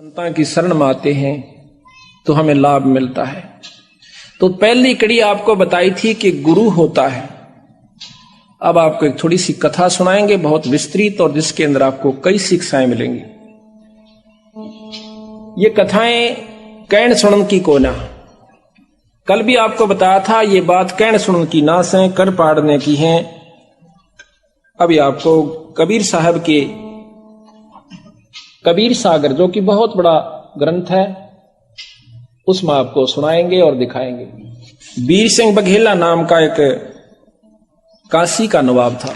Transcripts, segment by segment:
संतां की शरण में आते हैं तो हमें लाभ मिलता है। तो पहली कड़ी आपको बताई थी कि गुरु होता है। अब आपको एक थोड़ी सी कथा सुनाएंगे, बहुत विस्तृत, और जिसके अंदर आपको कई शिक्षाएं मिलेंगी। ये कथाएं कहन सुनन की को ना, कल भी आपको बताया था ये बात कहन सुनन की ना से कर पाड़ने की है। अभी आपको कबीर साहब के कबीर सागर, जो कि बहुत बड़ा ग्रंथ है, उसमें आपको सुनाएंगे और दिखाएंगे। वीर सिंह बघेला नाम का एक काशी का नवाब था।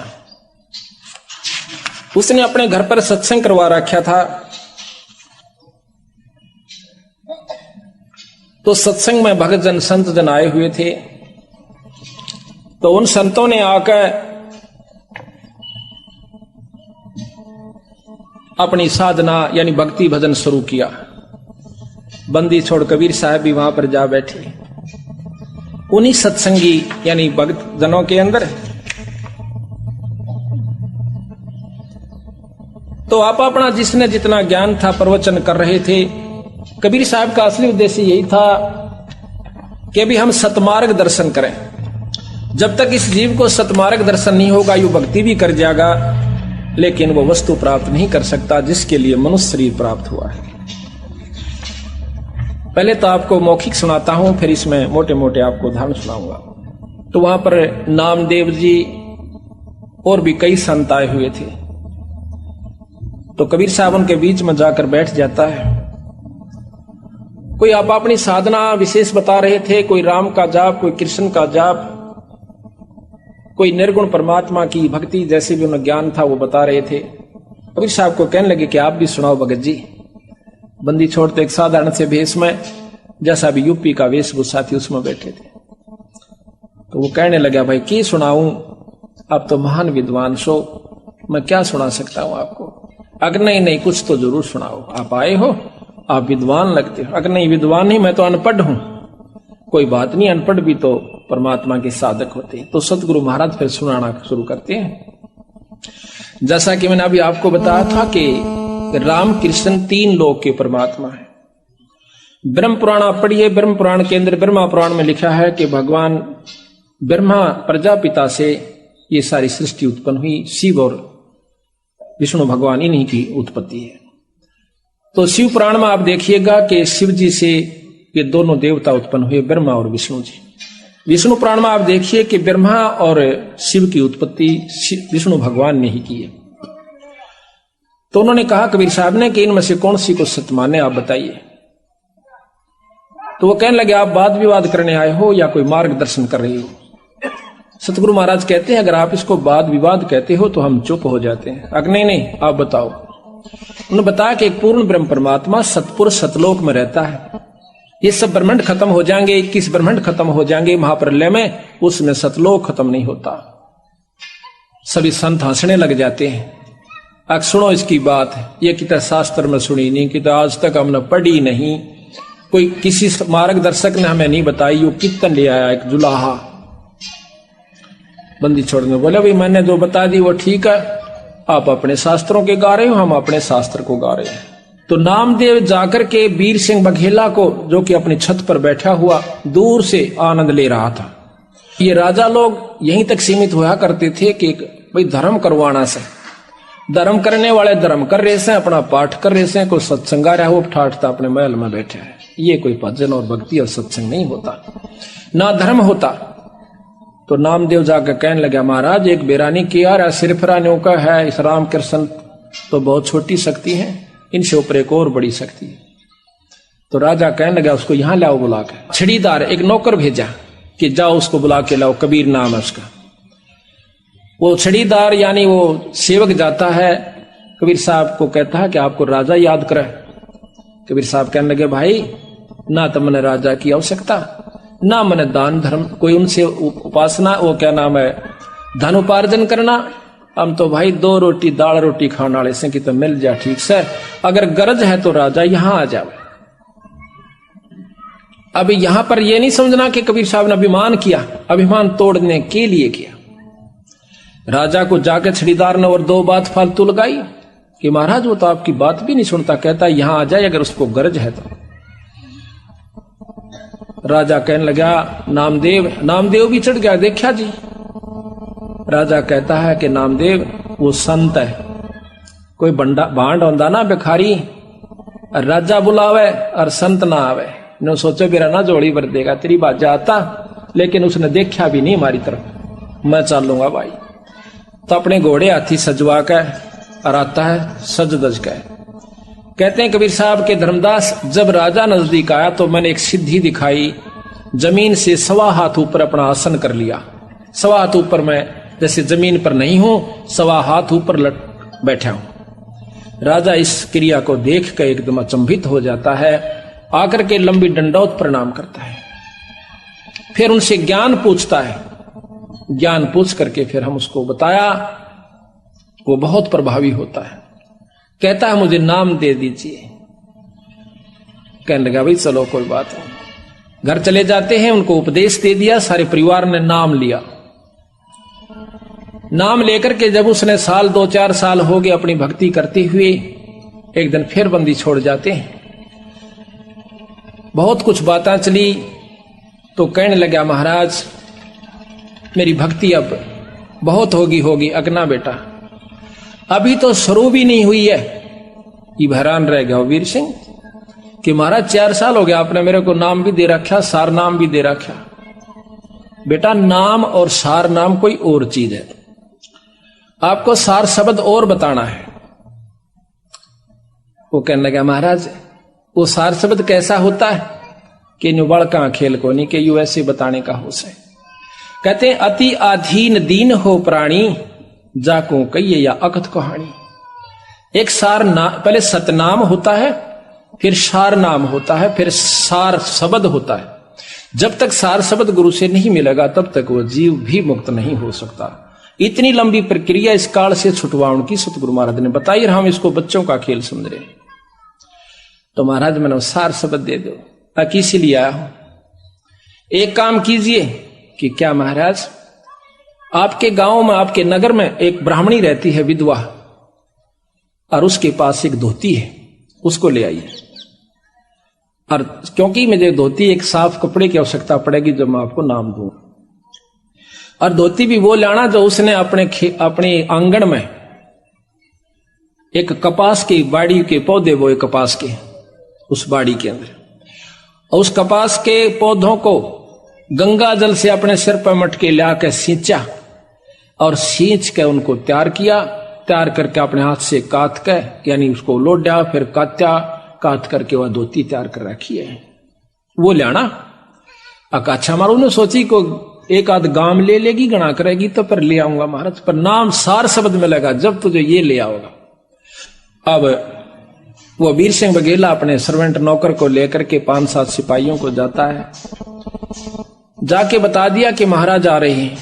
उसने अपने घर पर सत्संग करवा रखा था। तो सत्संग में भक्त जन संत जन आए हुए थे। तो उन संतों ने आकर अपनी साधना यानी भक्ति भजन शुरू किया। बंदी छोड़ कबीर साहब भी वहां पर जा बैठे। उन्हीं सत्संगी यानी भक्त जनों के अंदर तो आप अपना जिसने जितना ज्ञान था प्रवचन कर रहे थे। कबीर साहब का असली उद्देश्य यही था कि अभी हम सतमार्ग दर्शन करें। जब तक इस जीव को सतमार्ग दर्शन नहीं होगा, यू भक्ति भी कर जाएगा लेकिन वो वस्तु प्राप्त नहीं कर सकता जिसके लिए मनुष्य शरीर प्राप्त हुआ है। पहले तो आपको मौखिक सुनाता हूं, फिर इसमें मोटे मोटे आपको उदाहरण सुनाऊंगा। तो वहां पर नामदेव जी और भी कई संत आए हुए थे। तो कबीर साहब उनके बीच में जाकर बैठ जाता है। कोई आप अपनी साधना विशेष बता रहे थे, कोई राम का जाप, कोई कृष्ण का जाप, कोई निर्गुण परमात्मा की भक्ति जैसे भी उन्हें ज्ञान था वो बता रहे थे। कबीर साहब को कहने लगे कि आप भी सुनाओ भगत जी। बंदी छोड़ते एक साधारण से भेष में, जैसा भी यूपी का वेशभूषा थी उसमें बैठे थे। तो वो कहने लगा, भाई क्या सुनाऊं, आप तो महान विद्वान सो, मैं क्या सुना सकता हूं आपको। अगर नहीं कुछ तो जरूर सुनाओ, आप आए हो, आप विद्वान लगते हो। अगर नहीं विद्वान नहीं, मैं तो अनपढ़ हूं। कोई बात नहीं, अनपढ़ भी तो परमात्मा के साधक होते हैं। तो सतगुरु महाराज फिर सुनाना शुरू करते हैं। जैसा कि मैंने अभी आपको बताया था कि राम कृष्ण तीन लोक के परमात्मा है। ब्रह्म पुराण आप पढ़िए। ब्रह्म पुराण के अंदर ब्रह्मा पुराण में लिखा है कि भगवान ब्रह्मा प्रजापिता से ये सारी सृष्टि उत्पन्न हुई। शिव और विष्णु भगवान इन्हीं की उत्पत्ति है। तो शिव पुराण में आप देखिएगा कि शिव जी से ये दोनों देवता उत्पन्न हुए, ब्रह्मा और विष्णु जी। विष्णु पुराण में आप देखिए कि ब्रह्मा और शिव की उत्पत्ति विष्णु भगवान ने ही की है। तो उन्होंने कहा कबीर साहब ने कि इनमें से कौन सी को सत्य माने, आप बताइए। तो वो कहने लगे, आप वाद विवाद करने आए हो या कोई मार्गदर्शन कर रहे हो। सतगुरु महाराज कहते हैं, अगर आप इसको वाद विवाद कहते हो तो हम चुप हो जाते हैं। अगर नहीं आप बताओ। उन्होंने बताया कि एक पूर्ण ब्रह्म परमात्मा सतपुर सतलोक में रहता है। ये सब ब्रह्मांड खत्म हो जाएंगे, 21 ब्रह्मांड खत्म हो जाएंगे महाप्रलय में, उसमें सतलोक खत्म नहीं होता। सभी संत हंसने लग जाते हैं। अब सुनो इसकी बात, ये कितना शास्त्र में सुनी नहीं, कि आज तक हमने पढ़ी नहीं, कोई किसी मार्गदर्शक ने हमें नहीं बताई। यो कीर्तन ले आया एक जुलाहा। बंदी छोड़ने बोले, भाई मैंने जो बता दी वो ठीक है, आप अपने शास्त्रों के गा रहे हो, हम अपने शास्त्र को गा रहे हैं। तो नामदेव जाकर के वीर सिंह बघेला को, जो कि अपनी छत पर बैठा हुआ दूर से आनंद ले रहा था। ये राजा लोग यहीं तक सीमित हुआ करते थे कि भाई धर्म करवाना से, धर्म करने वाले धर्म कर रहे हैं, अपना पाठ कर रहे हैं, कोई सत्संग आ रहा है वो ठाठता अपने महल में बैठे है। ये कोई भजन और भक्ति और सत्संग नहीं होता, ना धर्म होता। तो नामदेव जाकर कहने लगा, महाराज एक बेरानी किया रहा सिरफरानियों का है, इस राम कृष्ण तो बहुत छोटी शक्ति है, इनसे ऊपर एक और बड़ी शक्ति है। तो राजा कहने लगा, उसको यहां लाओ बुला के। छड़ीदार एक नौकर भेजा कि जाओ उसको बुला के लाओ, कबीर नाम है उसका। वो छड़ीदार यानी वो सेवक जाता है, कबीर साहब को कहता है कि आपको राजा याद करे। कबीर साहब कहने लगे, भाई ना तो मैंने राजा की आवश्यकता, ना मैंने दान धर्म कोई उनसे उपासना, वो क्या नाम है, धन उपार्जन करना। हम तो भाई 2 रोटी दाल रोटी खाने वाले से कि तो मिल जाए ठीक से। अगर गरज है तो राजा यहां आ जाए। अभी यहां पर यह नहीं समझना कि कबीर साहब ने अभिमान किया, अभिमान तोड़ने के लिए किया। राजा को जाकर छड़ीदार ने और 2 बात फालतू लगाई कि महाराज वो तो आपकी बात भी नहीं सुनता, कहता यहां आ जाए अगर उसको गरज है तो। राजा कहने लगा नामदेव भी चढ़ गया, देखा जी। राजा कहता है कि नामदेव वो संत है, कोई भांड होंदा ना भिखारी, राजा बुलावे और संत ना आवे, ने सोचो मेरा ना जोड़ी भर देगा, तेरी बात जाता। लेकिन उसने देखा भी नहीं हमारी तरफ, मैं चलूंगा भाई। तो अपने घोड़े हाथी सजवा कर और आता है सज दज कर। कहते हैं कबीर साहब के धर्मदास, जब राजा नजदीक आया तो मैंने एक सिद्धि दिखाई, जमीन से 1.25 हाथ ऊपर अपना आसन कर लिया। 1.25 हाथ ऊपर मैं जैसे जमीन पर नहीं हूं, 1.25 हाथ ऊपर बैठा हूं। राजा इस क्रिया को देख कर एकदम अचंभित हो जाता है, आकर के लंबी दंडौत प्रणाम करता है। फिर उनसे ज्ञान पूछता है, ज्ञान पूछ करके फिर हम उसको बताया, वो बहुत प्रभावी होता है। कहता है मुझे नाम दे दीजिए। कहने लगा भाई चलो कोई बात नहीं। घर चले जाते हैं, उनको उपदेश दे दिया, सारे परिवार ने नाम लिया। नाम लेकर के जब उसने 2-4 साल हो गए अपनी भक्ति करते हुए, एक दिन फिर बंदी छोड़ जाते हैं। बहुत कुछ बातें चली तो कहने लगा महाराज मेरी भक्ति अब बहुत होगी अगना बेटा, अभी तो शुरू भी नहीं हुई है। ये हैरान रह गया वीर सिंह कि महाराज 4 साल हो गया, आपने मेरे को नाम भी दे रखा, सार नाम भी दे रखा। बेटा नाम और सार नाम कोई और चीज है, आपको सार शब्द और बताना है। वो कहने लगा महाराज वो सार शब्द कैसा होता है कि नुबड़ का खेल को नहीं, कि यू ऐसे बताने का हो से। कहते हैं अति अधीन दीन हो प्राणी, जाको कहिए या अकथ कहानी। एक सार नाम, पहले सतनाम होता है, फिर सार नाम होता है, फिर सार शब्द होता है। जब तक सार शब्द गुरु से नहीं मिलेगा तब तक वो जीव भी मुक्त नहीं हो सकता। इतनी लंबी प्रक्रिया इस काल से छुटवाउन की सतगुरु महाराज ने बताई, हम इसको बच्चों का खेल समझ रहे। तो महाराज मैंने सार शब्द दे दो, किसी लिए आया हूं। एक काम कीजिए कि क्या महाराज आपके गांव में, आपके नगर में एक ब्राह्मणी रहती है विधवा, और उसके पास एक धोती है, उसको ले आइए। और क्योंकि मुझे धोती एक साफ कपड़े की आवश्यकता पड़ेगी जब मैं आपको नाम दूं, और धोती भी वो लाना जो उसने अपने आंगन में एक कपास की बाड़ी के पौधे बोए, कपास के उस बाड़ी के अंदर, और उस कपास के पौधों को गंगा जल से अपने सिर पर मटके लाकर सींचा, और सींच के उनको तैयार किया। तैयार करके अपने हाथ से काट के, यानी उसको लोडा, फिर काट करके वह धोती तैयार कर रखी है, वो लाना। अकाछा मारो ने सोची को एक आध गांव ले लेगी, गणा करेगी तो पर ले आऊंगा महाराज, पर नाम सार शब्द में लगा जब तुझे ये ले आओगा। अब वो वीर सिंह बघेला अपने सर्वेंट नौकर को लेकर के 5-7 सिपाहियों को जाता है, जाके बता दिया कि महाराज आ रहे हैं।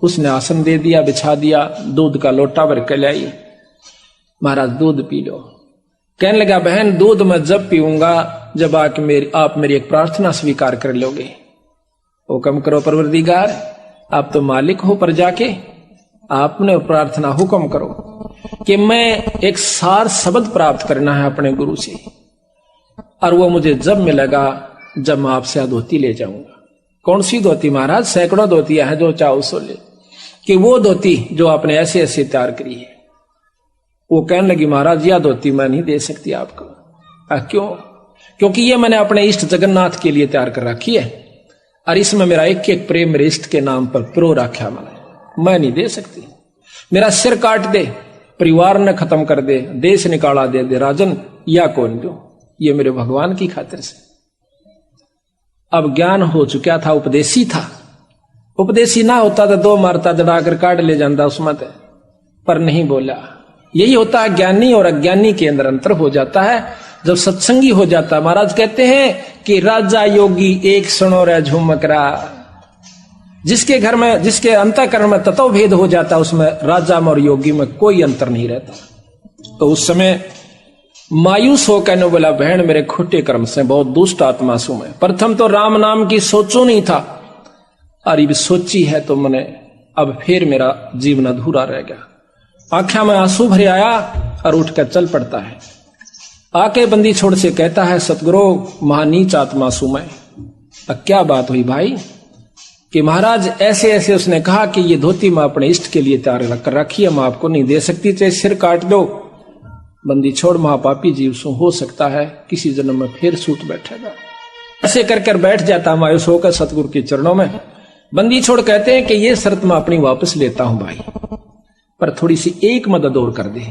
उसने आसन दे दिया, बिछा दिया, दूध का लोटा भर के लाई, महाराज दूध पी लो। कहने लगा बहन दूध मैं जब पीऊंगा जब आप मेरी एक प्रार्थना स्वीकार कर लोगे। हुक्म करो परवरदिगार, आप तो मालिक हो प्रजा के, आपने प्रार्थना हुक्म करो कि मैं एक सार शब्द प्राप्त करना है अपने गुरु से, और वो मुझे जब मिलेगा जब मैं आपसे धोती ले जाऊंगा। कौन सी धोती महाराज? सैकड़ों धोतियां हैं, जो चाहो सो ले। कि वो धोती जो आपने ऐसे ऐसे तैयार करी है। वो कहने लगी महाराज यह धोती मैं नहीं दे सकती आपको। क्यों? क्योंकि ये मैंने अपने इष्ट जगन्नाथ के लिए तैयार कर रखी है, और इसमें मेरा एक एक प्रेम मेरे इष्ट के नाम पर प्रो रखा मैं नहीं दे सकती। मेरा सिर काट दे, परिवार ने खत्म कर दे, देश निकाला दे राजन, या कौन दो, ये मेरे भगवान की खातिर से। अब ज्ञान हो चुका था, उपदेशी था। उपदेशी ना होता तो 2 मारता दड़ाकर काट ले जाता उसमें, पर नहीं बोला। यही होता है ज्ञानी और अज्ञानी के अंदर अंतर हो जाता है जब सत्संगी हो जाता है। महाराज कहते हैं कि राजा योगी एक सुनो रे झुमकरा, जिसके घर में, जिसके अंतःकरण में तत्व भेद हो जाता है उसमें राजा में और योगी में कोई अंतर नहीं रहता। तो उस समय मायूस होकर ने बोला बहन मेरे खोटे कर्म से बहुत दुष्ट आत्मा सु मैं। प्रथम तो राम नाम की सोचो नहीं था, और ये सोची है तो मैंने अब फिर मेरा जीवन अधूरा रह गया। आंखों में आंसू भरे आया और उठकर चल पड़ता है। आके बंदी छोड़ से कहता है, सतगुरु महानीच आत्मा सु मैं। क्या बात हुई भाई? कि महाराज ऐसे ऐसे उसने कहा कि ये धोती मैं अपने इष्ट के लिए तैयार कर रखी है, मैं आपको नहीं दे सकती, चाहे सिर काट दो। बंदी छोड़ महापापी जीव सो हो सकता है किसी जन्म में फिर सूत बैठेगा। ऐसे कर कर बैठ जाता मायूस होकर सतगुरु के चरणों में। बंदी छोड़ कहते हैं कि ये शर्त मैं अपनी वापस लेता हूं भाई, पर थोड़ी सी एक मदद और कर दे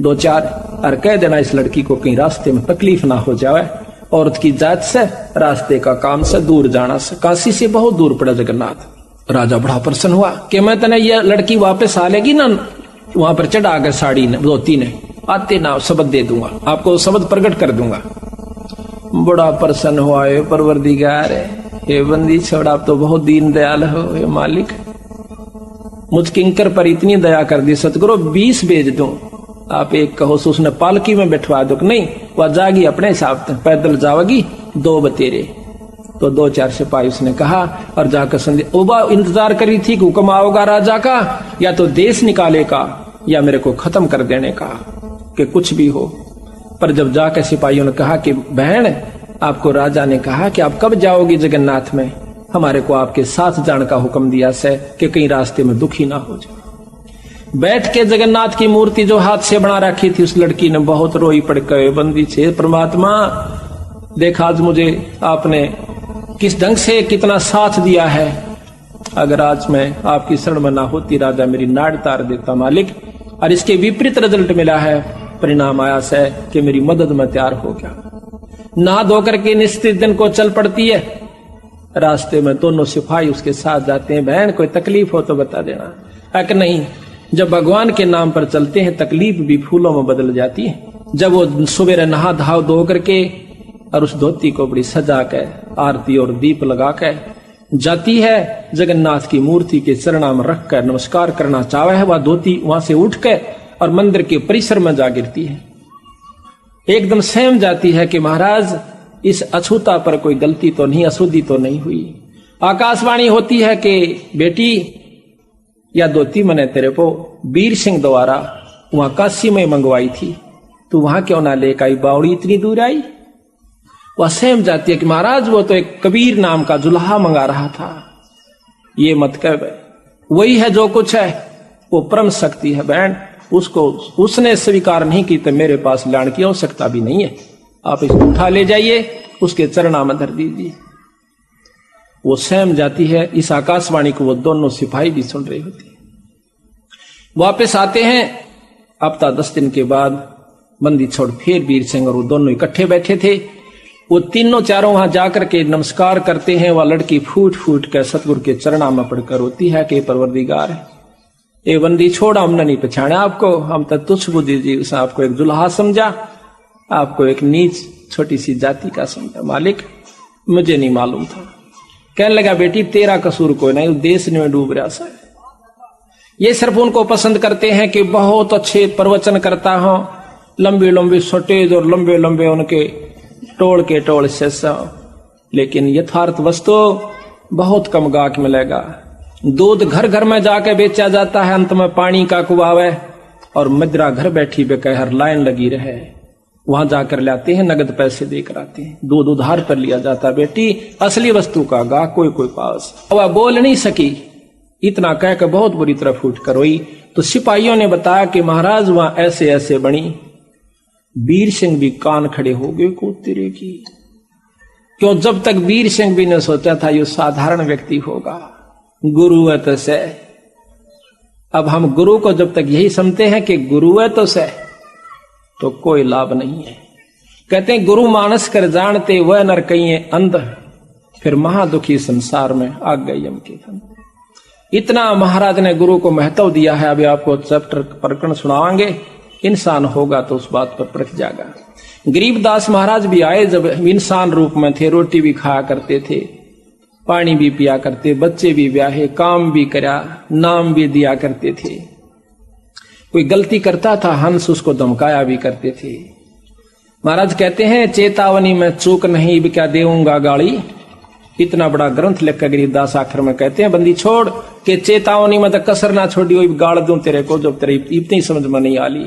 2-4 और कह देना इस लड़की को कहीं रास्ते में तकलीफ ना हो जाए। औरत की जात से, रास्ते का काम से दूर जाना से, काशी से बहुत दूर पड़ा जगन्नाथ। राजा बड़ा प्रसन्न हुआ कि मैं तने ये लड़की वापस आ लेगी ना, वहां पर चढ़ा कर साड़ी ने धोती ने आते ना शब्द दे दूंगा, आपको शब्द प्रकट कर दूंगा। बड़ा प्रसन्न हुआ, है परवरदिगार हे बंदी छोड़, आप तो बहुत दीन दयाल हो हे मालिक, मुझ किंकर पर इतनी दया कर दी सतगुरु, 20 भेज दूं, आप एक कहो तो उसने पालकी में बैठवा दो। नहीं, वह जागी अपने हिसाब से, पैदल जाओगी 2 बतेरे। तो 2-4 सिपाही उसने कहा और जाकर संदेश ओबा इंतजार करी थी कि हुक्म आओगा राजा का, या तो देश निकाले का या मेरे को खत्म कर देने का, कि कुछ भी हो। पर जब जाकर सिपाहियों ने कहा कि बहन, आपको राजा ने कहा कि आप कब जाओगी जगन्नाथ में, हमारे को आपके साथ जाने का हुक्म दिया से कि कहीं रास्ते में दुखी ना हो जाए। बैठ के जगन्नाथ की मूर्ति जो हाथ से बना रखी थी उस लड़की ने बहुत रोई पड़ के, बंदी छे परमात्मा देखा आज मुझे आपने किस ढंग से कितना साथ दिया है, अगर आज मैं आपकी शरण में ना होती राजा मेरी नाड़ तार देता मालिक। और इसके विपरीत रिजल्ट मिला है, परिणाम आया से कि मेरी मदद में तैयार हो गया। नहा धोकर के निश्चित दिन को चल पड़ती है। रास्ते में दोनों सिपाही उसके साथ जाते हैं, बहन कोई तकलीफ हो तो बता देना। अक नहीं, जब भगवान के नाम पर चलते हैं तकलीफ भी फूलों में बदल जाती है। जब वो सुबह नहा धाव धो करके और उस धोती को बड़ी सजा के आरती और दीप लगा के जाती है, जगन्नाथ की मूर्ति के चरणा में रख कर नमस्कार करना चाहे है, वह धोती वहां से उठ के और मंदिर के परिसर में जा गिरती है। एकदम सहम जाती है कि महाराज इस अछूता पर कोई गलती तो नहीं, अशुद्धि तो नहीं हुई। आकाशवाणी होती है कि बेटी या धोती मैंने तेरे को वीर सिंह द्वारा वहां काशी में मंगवाई थी, तू वहां क्यों ना लेकर आई, बावड़ी इतनी दूर आई। वह सहम जाती है कि महाराज वो तो एक कबीर नाम का जुल्हा मंगा रहा था, ये मत कह, वही है जो कुछ है, वो परम शक्ति है बहन, उसको उसने स्वीकार नहीं की तो मेरे पास लाने की आवश्यकता भी नहीं है, आप इसको उठा ले जाइए, उसके चरणा में धर दीजिए। वो सहम जाती है। इस आकाशवाणी को वो दोनों सिपाही भी सुन रही होती है। वापस आते हैं, हफ्ता 10 दिन के बाद बंदी छोड़ फिर वीर सिंह और वो दोनों इकट्ठे बैठे थे। वो तीनों चारों वहां जाकर के नमस्कार करते हैं। वह लड़की फूट फूट कर सतगुरु के चरणा में पड़कर रोती है कि परवरदिगार ये बंदी छोड़, हमने नहीं पहचाना आपको, हम तो तुच्छ बुद्धि जी, उसे आपको एक जुल्हा समझा, आपको एक नीच छोटी सी जाति का समझा मालिक, मुझे नहीं मालूम था। कहने लगा बेटी तेरा कसूर कोई नहीं, देश में डूब रहा सा। ये सिर्फ उनको पसंद करते हैं कि बहुत अच्छे प्रवचन करता हूं, लंबे लंबे सटेज और लंबे लंबे उनके टोल के टोल से, लेकिन यथार्थ वस्तु बहुत कम गाहक मिलेगा। दूध घर घर में जाके बेचा जाता है, अंत में पानी का कुआवा है, और मदिरा घर बैठी बेकहर लाइन लगी रहे, वहां जाकर लाते हैं, नगद पैसे देकर आते हैं, दूध उधार पर लिया जाता है। बेटी असली वस्तु का गा कोई कोई पास। वह बोल नहीं सकी, इतना कहकर बहुत बुरी तरह फूट कर रोई। तो सिपाहियों ने बताया कि महाराज वहां ऐसे ऐसे बनी। वीर सिंह भी कान खड़े हो गए को तेरे की, क्यों जब तक वीर सिंह भी ने सोचा था ये साधारण व्यक्ति होगा, गुरु है तो से। अब हम गुरु को जब तक यही समझते हैं कि गुरु है तो से, तो कोई लाभ नहीं है। कहते हैं गुरु मानस कर जानते वह नर कहीं अंध, फिर महादुखी संसार में आ गए यम के धन। इतना महाराज ने गुरु को महत्व दिया है। अभी आपको चैप्टर प्रकरण सुनावांगे, इंसान होगा तो उस बात पर परख जाएगा। गरीबदास महाराज भी आए, जब इंसान रूप में थे, रोटी भी खाया करते थे, पानी भी पिया करते, बच्चे भी ब्याहे, काम भी करा, नाम भी दिया करते थे। कोई गलती करता था हंस उसको धमकाया भी करते थे। महाराज कहते हैं चेतावनी में चूक नहीं, भी क्या देऊंगा गाली, इतना बड़ा ग्रंथ लिखकर गरीबदास आखिर में कहते हैं, बंदी छोड़ के चेतावनी में तो कसर ना छोड़ी, गाड़ दूं तेरे को जब तेरे इतनी समझ में नहीं आली।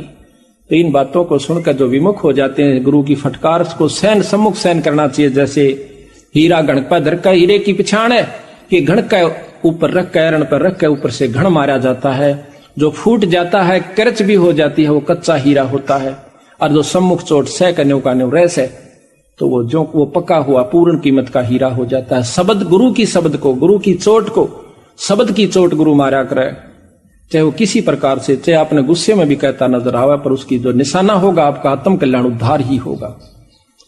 तो इन बातों को सुनकर जो विमुख हो जाते हैं गुरु की फटकार को सम्मुख सहन करना चाहिए। जैसे हीरा घण पर धर का, हीरे की पिछाड़ है कि घण का ऊपर रख के, एरण पर रख के ऊपर से घण मारा जाता है। जो फूट जाता है, करच भी हो जाती है, वो कच्चा हीरा होता है। और जो सम्मुख चोट सह करने का रैस है, तो वो पका हुआ पूर्ण कीमत का हीरा हो जाता है। शब्द गुरु की, शब्द को, गुरु की चोट को, शब्द की चोट गुरु मारा करे, चाहे वो किसी प्रकार से, चाहे आपने गुस्से में भी कहता नजर आवे, पर उसकी जो निशाना होगा आपका आत्म कल्याण उद्धार ही होगा।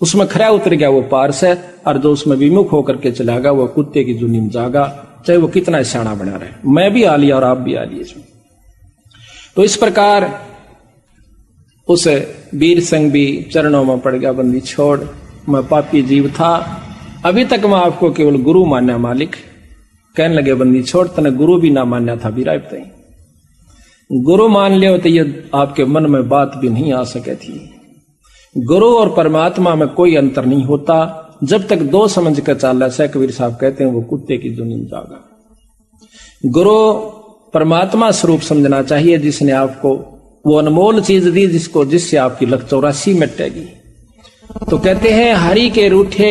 उसमें खरा उतर गया वो पारस है, और जो उसमें विमुख होकर के चलागा वो कुत्ते की जुनी में जागा, चाहे वो कितना शाना बना रहे। मैं भी आ लिया और आप भी आ लिए। तो इस प्रकार उस वीर सिंह भी चरणों में पड़ गया, बंदी छोड़, मैं पापी जीव था, अभी तक मैं आपको केवल गुरु मान्या मालिक। कहने लगे, बंदी छोड़, तने गुरु भी ना मान्या था बीराय तई, गुरु मान लियो तो ये आपके मन में बात भी नहीं आ सके थी। गुरु और परमात्मा में कोई अंतर नहीं होता, जब तक दो समझ कर चाला से, कबीर साहब कहते हैं, वो कुत्ते की जुनी जागा। गुरु परमात्मा स्वरूप समझना चाहिए, जिसने आपको वो अनमोल चीज दी, जिससे आपकी लख 84 मिटेगी। तो कहते हैं, हरि के रूठे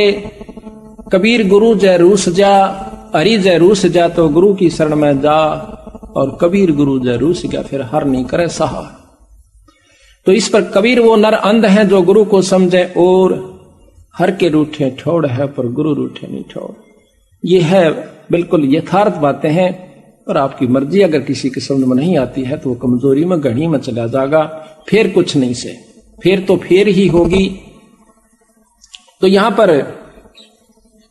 कबीर गुरु जय रूस जा, हरि जय रूस जा तो गुरु की शरण में जा, और कबीर गुरु जय रूस गया फिर हर नहीं करे सहा। तो इस पर कबीर वो नर अंध है जो गुरु को समझे, और हर के रूठे ठोड़ है पर गुरु रूठे नहीं ठोड़। ये है बिल्कुल यथार्थ बातें हैं, और आपकी मर्जी अगर किसी के समझ में नहीं आती है तो वो कमजोरी में घड़ी में चला जाएगा, फिर कुछ नहीं से, फिर तो फिर ही होगी। तो यहां पर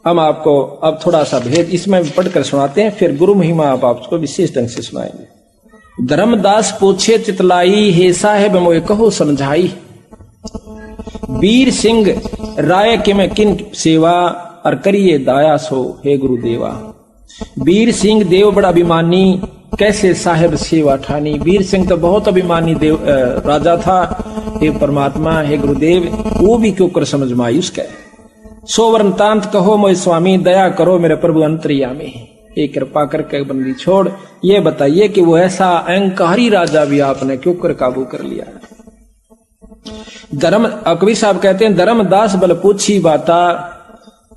हम आपको अब थोड़ा सा भेद इसमें पढ़कर सुनाते हैं, फिर गुरु महिमा आप आपको विशेष ढंग से सुनाएंगे। धर्मदास पूछे चितलाई, हे साहेब मोए कहो समझाई, वीर सिंह राय के में किन सेवा, और करिए दाया सो हे गुरुदेवा। वीर सिंह देव बड़ा अभिमानी, कैसे साहेब सेवा ठानी। वीर सिंह तो बहुत अभिमानी देव राजा था, हे परमात्मा हे गुरुदेव, वो भी क्यों कर समझ में आई उसके। सोवर्ण तांत कहो मोय स्वामी, दया करो मेरे प्रभु अंतर्यामी। एक कृपा करके बंदी छोड़, ये बताइए कि वो ऐसा अहंकारी राजा भी आपने क्यों कर काबू कर लिया। धर्म कबीर साहब कहते हैं, धर्मदास बल पूछी बाता,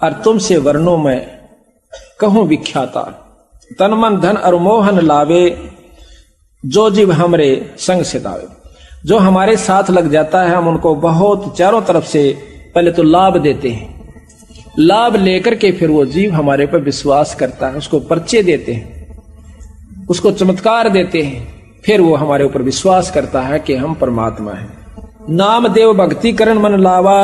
और तुमसे वर्णों में कहूं विख्याता। तन मन धन और मोहन लावे, जो जीव हमरे संग से दावे। जो हमारे साथ लग जाता है, हम उनको बहुत चारों तरफ से पहले तो लाभ देते हैं, लाभ लेकर के फिर वो जीव हमारे पर विश्वास करता है, उसको परिचय देते हैं, उसको चमत्कार देते हैं, फिर वो हमारे ऊपर विश्वास करता है कि हम परमात्मा हैं। नाम देव भक्ति करण मन लावा,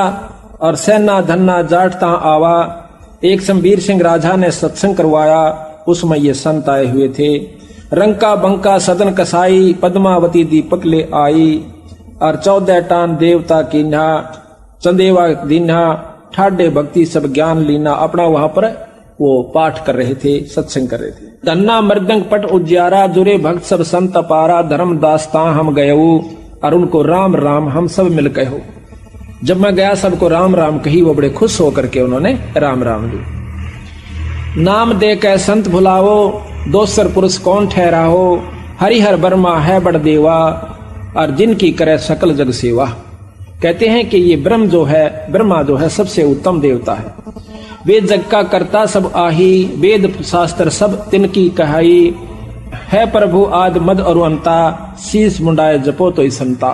और सेना धन्ना जाटता आवा। एक शमवीर सिंह राजा ने सत्संग करवाया, उसमें ये संत आए हुए थे। रंका बंका सदन कसाई, पद्मावती दीपक ले आई, और 14 टान देवता कीन्हा, चंदेवा दीन्हा, ठाडे भक्ति सब ज्ञान लीना। अपना वहां पर वो पाठ कर रहे थे, सत्संग कर रहे थे। धन्ना मृदंग पट उज्यारा, जुरे भक्त सब संत पारा। धर्मदास ता हम गयऊ, और उनको राम राम हम सब मिल कहो। जब मैं गया सबको राम राम कही, वो बड़े खुश होकर के उन्होंने राम राम दी। नाम दे के संत भुलाओ, दोसर पुरुष कौन ठहराओ। हरिहर बर्मा है बड़ देवा, और जिनकी करे सकल जग सेवा। कहते हैं कि ये ब्रह्मा जो है सबसे उत्तम देवता है। वेद जग का करता सब आही, वेद शास्त्र सब तिनकी कहाई। है प्रभु आद मद और अंता, शीश मुंडाए जपो तो संता।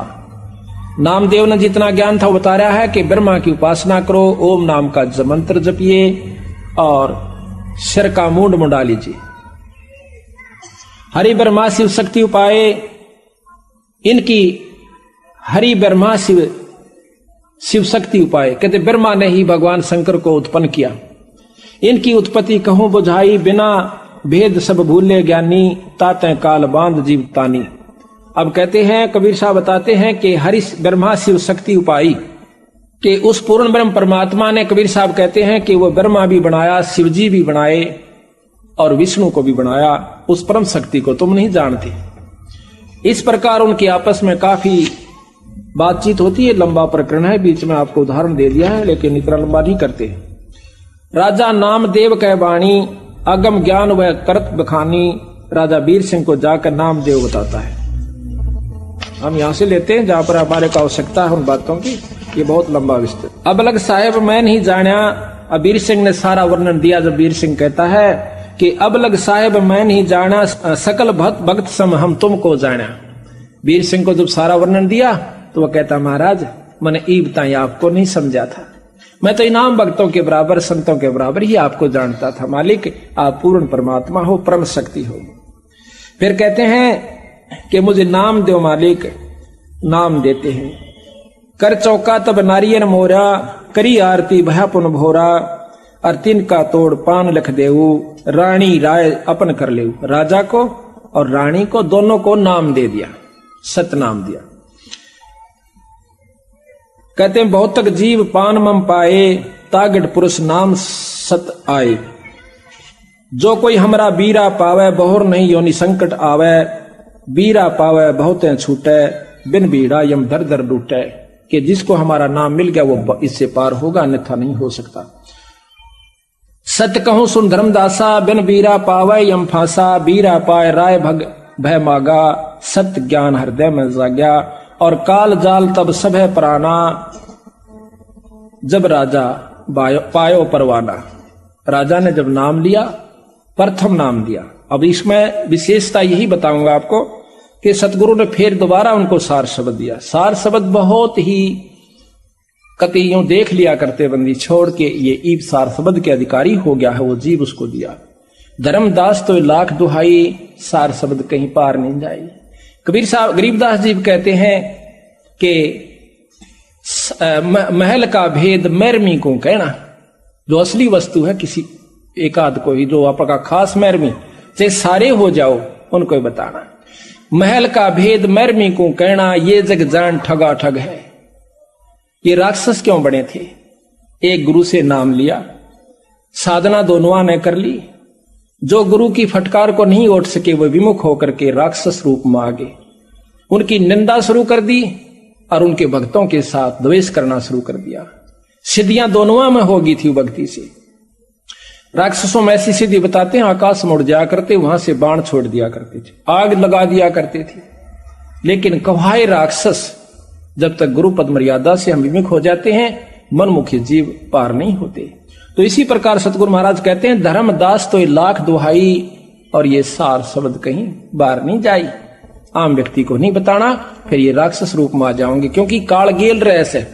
नामदेव ने जितना ज्ञान था वो बता रहा है कि ब्रह्मा की उपासना करो, ओम नाम का मंत्र जपिए, और सिर का मूंड मुंडा लीजिए। हरि ब्रह्मा शिव शक्ति उपाय, इनकी हरि ब्रह्मा शिव शक्ति उपाय। कहते ब्रह्मा ने ही भगवान शंकर को उत्पन्न किया। इनकी उत्पत्ति कहूं बुझाई, बिना भेद सब भूले ज्ञानी। ताते काल बांध जीव तानी। अब कहते हैं, कबीर साहब बताते हैं कि हरि ब्रह्मा शिव शक्ति उपाई, कि उस पूर्ण ब्रह्म परमात्मा ने, कबीर साहब कहते हैं कि वो ब्रह्मा भी बनाया, शिवजी भी बनाए, और विष्णु को भी बनाया। उस परम शक्ति को तुम नहीं जानते। इस प्रकार उनकी आपस में काफी बातचीत होती है। लंबा प्रकरण है, बीच में आपको उदाहरण दे दिया है, लेकिन इतना लंबा नहीं करते। राजा नामदेव कह बाणी, अगम ज्ञान वह करत बखानी। राजा वीर सिंह को जाकर नामदेव बताता है। हम यहां से लेते हैं जहां पर हमारे को आवश्यकता है उन बातों की, ये बहुत लंबा विस्तृत। अब अलग साहेब मैं नहीं जाना, अब वीर सिंह ने सारा वर्णन दिया। जब वीर सिंह कहता है कि अब लग साहेब मैं नहीं जाना, सकल भक्त सम हम तुमको जाना। वीर सिंह को जब सारा वर्णन दिया तो वह कहता महाराज मैंने ई बताई आपको नहीं समझा था, मैं तो इनाम भक्तों के बराबर संतों के बराबर ही आपको जानता था। मालिक आप पूर्ण परमात्मा हो, परम शक्ति हो। फिर कहते हैं कि मुझे नाम दो मालिक। नाम देते हैं। कर चौका तब नारियल मोरा, करी आरती भया पुन भोरा। और तिन का तोड़ पान लख देऊ, रानी राय अपन कर ले। राजा को और रानी को दोनों को नाम दे दिया, सतनाम दिया। कहते हैं बहुत तक जीव पान मम पाए, तागड़ पुरुष नाम सत आए। जो कोई हमरा बीरा पावे, बहुर नहीं योनि संकट आवे। बीरा पावे बहुत छूटे, बिन बीड़ा यम दर दर लूटे। कि जिसको हमारा नाम मिल गया वो इससे पार होगा, अन्यथा नहीं हो सकता। सत्य कहूं सुन धर्मदासा, बिन बीरा पावे यम फांसा। बीरा पाए राय भग भय मागा, सत्य ज्ञान हृदय में जाग्या। और काल जाल तब सब है प्राणा, जब राजा पायो परवाना। राजा ने जब नाम लिया, प्रथम नाम दिया। अब इसमें विशेषता यही बताऊंगा आपको कि सतगुरु ने फिर दोबारा उनको सार शब्द दिया। सार शब्द बहुत ही कति यूं देख लिया करते बंदी छोड़ के ये ईब सार शब्द के अधिकारी हो गया है, वो जीव उसको दिया। धर्मदास तो लाख दुहाई, सार शब्द कहीं पार नहीं जाई। कबीर साहब गरीबदास जी कहते हैं कि महल का भेद मैरमी को कहना। जो असली वस्तु है किसी एक आध को ही, जो आपका खास मैरमी, चाहे सारे हो जाओ उनको ही बताना। महल का भेद मैरमी को कहना, ये जग जान ठगा ठग है। ये राक्षस क्यों बने थे? एक गुरु से नाम लिया, साधना दोनों ने कर ली। जो गुरु की फटकार को नहीं उठ सके वो विमुख होकर के राक्षस रूप में आ गए। उनकी निंदा शुरू कर दी और उनके भक्तों के साथ द्वेष करना शुरू कर दिया। सिद्धियां दोनों में होगी थी भक्ति से। राक्षसों में ऐसी सिद्धि बताते हैं, आकाश में उड़ जाया करते, वहां से बाण छोड़ दिया करते थे, आग लगा दिया करते थे। लेकिन कवाए राक्षस जब तक गुरु पद मर्यादा से हम विमुख हो जाते हैं, मनमुखी जीव पार नहीं होते। तो इसी प्रकार सतगुरु महाराज कहते हैं धर्मदास तो लाख दुहाई, और ये सार शब्द कहीं बाहर नहीं जाई। आम व्यक्ति को नहीं बताना, फिर ये राक्षस रूप में आ जाओगे, क्योंकि काल गेल रहे से।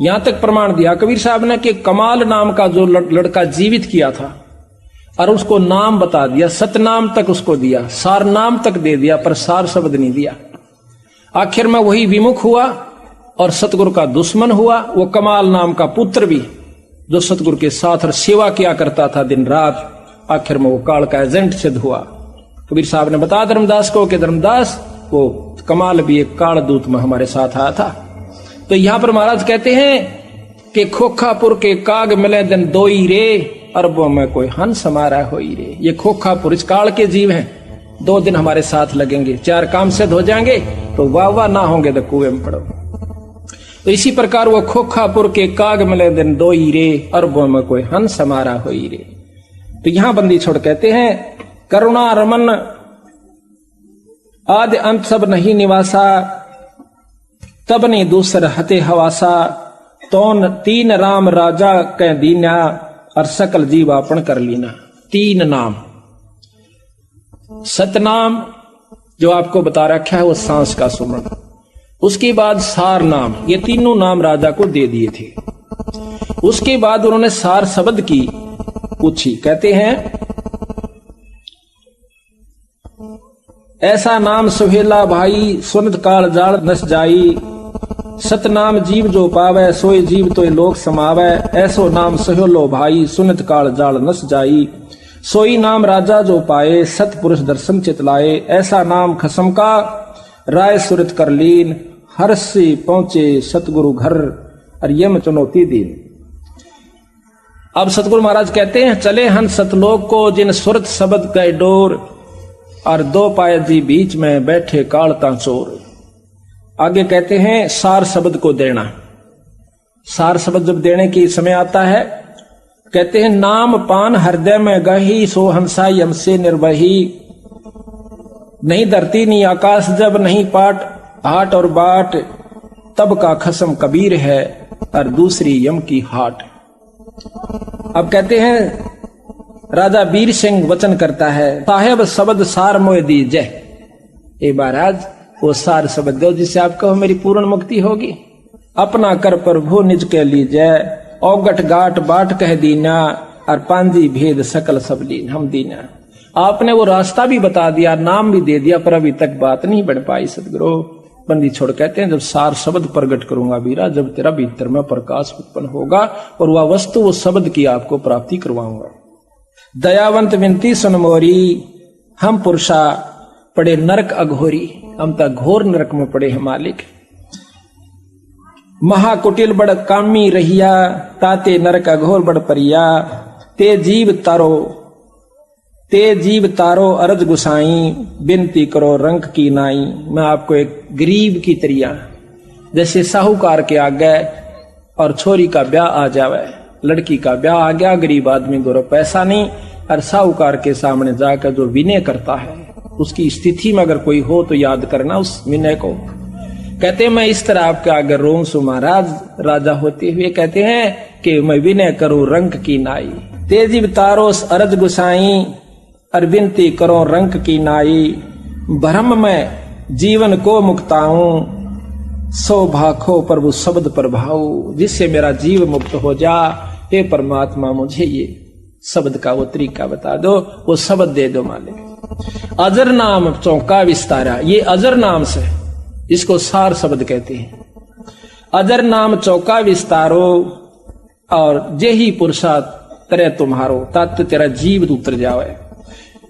यहां तक प्रमाण दिया कबीर साहब ने कि कमाल नाम का जो लड़का जीवित किया था और उसको नाम बता दिया, सतनाम तक उसको दिया, सार नाम तक दे दिया, पर सार शब्द नहीं दिया। आखिर में वही विमुख हुआ और सतगुरु का दुश्मन हुआ। वो कमाल नाम का पुत्र भी जो सतगुरु के साथ और सेवा किया करता था दिन रात, आखिर में वो काल का एजेंट सिद्ध हुआ। कबीर साहब ने बताया धर्मदास को कि धर्मदास वो कमाल भी एक काल दूत में हमारे साथ आया था। तो यहां पर महाराज कहते हैं कि खोखापुर के काग मिले दिन दोई रे, अरबों में कोई हंस हमारा होई रे। ये खोखापुर इस काल के जीव हैं, 2 दिन हमारे साथ लगेंगे, 4 काम सिद्ध हो जाएंगे तो वाह वाह ना होंगे तो कुएं में पड़ो। तो इसी प्रकार वो खोखापुर के काग मिले दिन दोई रे, अरबों में कोई हंस हमारा होई रे। तो यहां बंदी छोड़ कहते हैं करुणा रमन आदि अंत सब नहीं निवासा, तब नहीं दूसर हते हवासा। तोन 3 राम राजा कै दीना, और सकल जीव आपन कर लीना। 3 नाम, सतनाम जो आपको बता रखा है वो सांस का सुमरण, उसके बाद सार नाम, ये तीनों नाम राजा को दे दिए थे। उसके बाद उन्होंने सार शब्द की पूछी। कहते हैं ऐसा नाम सुहेला भाई, सुनत काल जाल नस जाई। सतनाम जीव जो पावे, सोई जीव तो लोक समावे। ऐसो नाम सुहेलो भाई, सुनत काल जाल नस जाई। सोई नाम राजा जो पाए, सत पुरुष दर्शन चितलाए। ऐसा नाम खसम का, राय सुरत कर लीन। हर से पहुंचे सतगुरु घर, और यम चुनौती दीन। अब सतगुरु महाराज कहते हैं चले हन सतलोक को, जिन सुरत शब्द गए डोर। और 2 पाए जी बीच में बैठे कालता चोर। आगे कहते हैं सार शब्द को देना। सार शब्द जब देने की समय आता है कहते हैं नाम पान हृदय में गही, सो हंसा यम से निर्वही। नहीं धरती नहीं आकाश जब नहीं पाट, हाट और बाट, तब का खसम कबीर है और दूसरी यम की हाट। अब कहते हैं राजा वीर सिंह वचन करता है, साहेब शब्द सार मोह दीजय। ए महाराज वो सार शब्द दो जिससे आप कहो मेरी पूर्ण मुक्ति होगी। अपना कर प्रभु निज के लीजय, औगट गाट बाट कह दीना, और पांजी भेद सकल सब लीन हम दीना। आपने वो रास्ता भी बता दिया, नाम भी दे दिया, पर अभी तक बात नहीं बन पाई सदगुरु। बंदी छोड़ कहते हैं जब सार शब्द प्रकट करूंगा वीरा, जब तेरा भीतर में प्रकाश उत्पन्न होगा और वह वस्तु वो शब्द की आपको प्राप्ति करवाऊंगा। दयावंत विनती सुन मोरी, हम पुरुषा पड़े नरक अघोरी। हम तक घोर नरक में पड़े हैं मालिक। महाकुटिल बड़ कामी रहिया, ताते नरक अघोर बड़ परिया। ते जीव तारो अरज गुसाई, बिनती करो रंक की नाई। मैं आपको एक गरीब की तरिया, जैसे साहूकार के आगे और छोरी का ब्याह आ जावे, लड़की का ब्याह आ गया, गरीब आदमी को पैसा नहीं, और साहूकार के सामने जाकर जो विनय करता है, उसकी स्थिति में अगर कोई हो तो याद करना उस विनय को। कहते मैं इस तरह आपके आगे रोम सु महाराज। राजा होते हुए कहते हैं कि मैं विनय करूं रंक की नाई। तेजीब तारोस अरज गुसाई, और विनती करो रंक की नाई। भ्रम में जीवन को मुक्ताऊं, सो भाखो प्रभु शब्द प्रभाऊ। जिससे मेरा जीव मुक्त हो जा, हे परमात्मा मुझे ये शब्द का वो तरीका बता दो, वो शब्द दे दो मालिक। अजर नाम चौका विस्तारा, ये अजर नाम से इसको सार शब्द कहते हैं। अजर नाम चौका विस्तारो, और जे ही पुरुषा तरह तुम्हारो, तत् तेरा जीव उतर जावे।